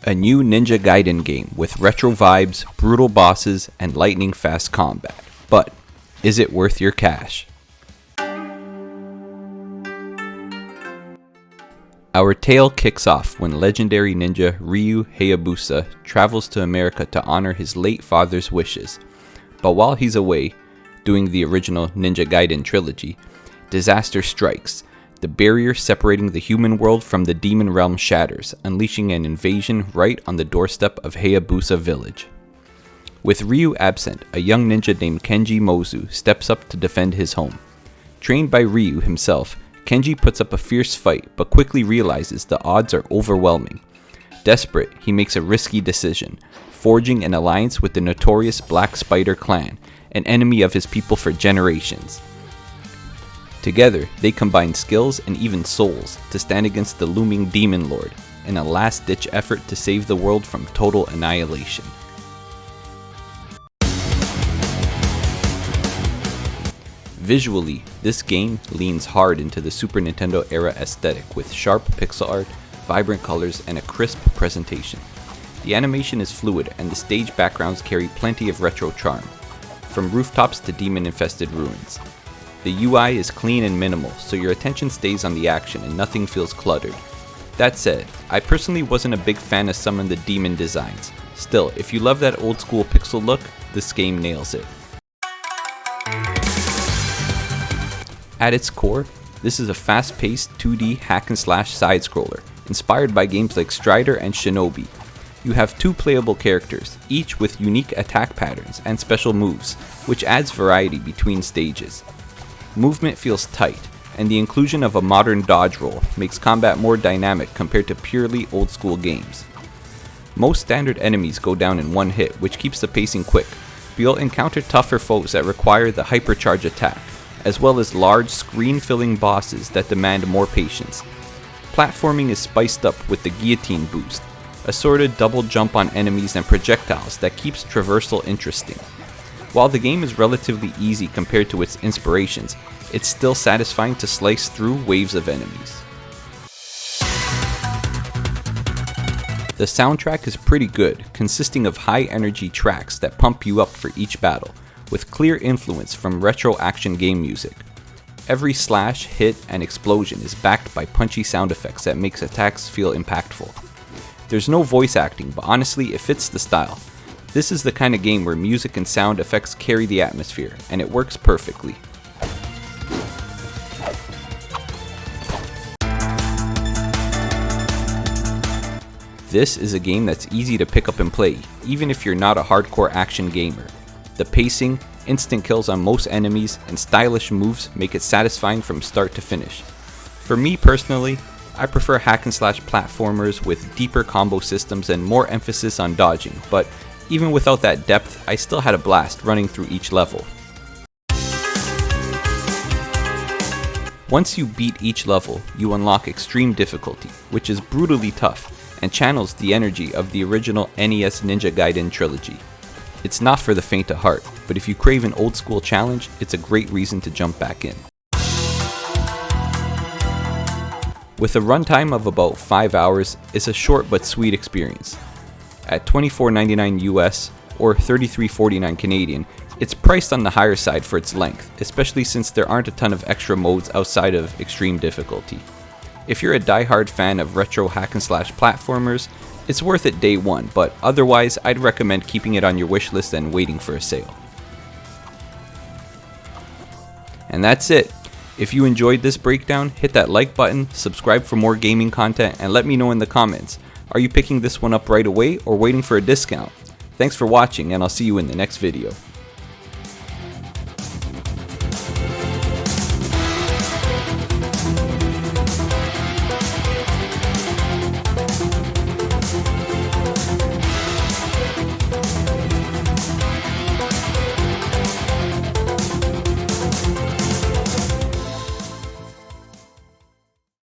A new Ninja Gaiden game with retro vibes, brutal bosses, and lightning fast combat. But is it worth your cash? Our tale kicks off when legendary ninja Ryu Hayabusa travels to America to honor his late father's wishes. But while he's away, doing the original Ninja Gaiden trilogy, disaster strikes. The barrier separating the human world from the demon realm shatters, unleashing an invasion right on the doorstep of Hayabusa village. With Ryu absent, a young ninja named Kenji Mozu steps up to defend his home. Trained by Ryu himself, Kenji puts up a fierce fight but quickly realizes the odds are overwhelming. Desperate, he makes a risky decision, forging an alliance with the notorious Black Spider clan, an enemy of his people for generations. Together, they combine skills and even souls to stand against the looming Demon Lord in a last-ditch effort to save the world from total annihilation. Visually, this game leans hard into the Super Nintendo era aesthetic with sharp pixel art, vibrant colors, and a crisp presentation. The animation is fluid and the stage backgrounds carry plenty of retro charm, from rooftops to demon-infested ruins. The UI is clean and minimal, so your attention stays on the action and nothing feels cluttered. That said, I personally wasn't a big fan of some of the demon designs. Still, if you love that old school pixel look, this game nails it. At its core, this is a fast-paced 2D hack-and-slash side-scroller, inspired by games like Strider and Shinobi. You have two playable characters, each with unique attack patterns and special moves, which adds variety between stages. Movement feels tight, and the inclusion of a modern dodge roll makes combat more dynamic compared to purely old-school games. Most standard enemies go down in one hit, which keeps the pacing quick, but you'll encounter tougher foes that require the hypercharge attack, as well as large screen-filling bosses that demand more patience. Platforming is spiced up with the guillotine boost, a sorted double jump on enemies and projectiles that keeps traversal interesting. While the game is relatively easy compared to its inspirations, it's still satisfying to slice through waves of enemies. The soundtrack is pretty good, consisting of high-energy tracks that pump you up for each battle, with clear influence from retro action game music. Every slash, hit, and explosion is backed by punchy sound effects that makes attacks feel impactful. There's no voice acting, but honestly it fits the style. This is the kind of game where music and sound effects carry the atmosphere, and it works perfectly. This is a game that's easy to pick up and play, even if you're not a hardcore action gamer. The pacing, instant kills on most enemies, and stylish moves make it satisfying from start to finish. For me personally, I prefer hack-and-slash platformers with deeper combo systems and more emphasis on dodging, but even without that depth, I still had a blast running through each level. Once you beat each level, you unlock extreme difficulty, which is brutally tough, and channels the energy of the original NES Ninja Gaiden trilogy. It's not for the faint of heart, but if you crave an old school challenge, it's a great reason to jump back in. With a runtime of about 5 hours, it's a short but sweet experience. At $24.99 US or $33.49 Canadian, it's priced on the higher side for its length, especially since there aren't a ton of extra modes outside of extreme difficulty. If you're a die-hard fan of retro hack-and-slash platformers, it's worth it day one, but otherwise I'd recommend keeping it on your wishlist and waiting for a sale. And that's it. If you enjoyed this breakdown, hit that like button, subscribe for more gaming content, and let me know in the comments. Are you picking this one up right away or waiting for a discount? Thanks for watching, and I'll see you in the next video.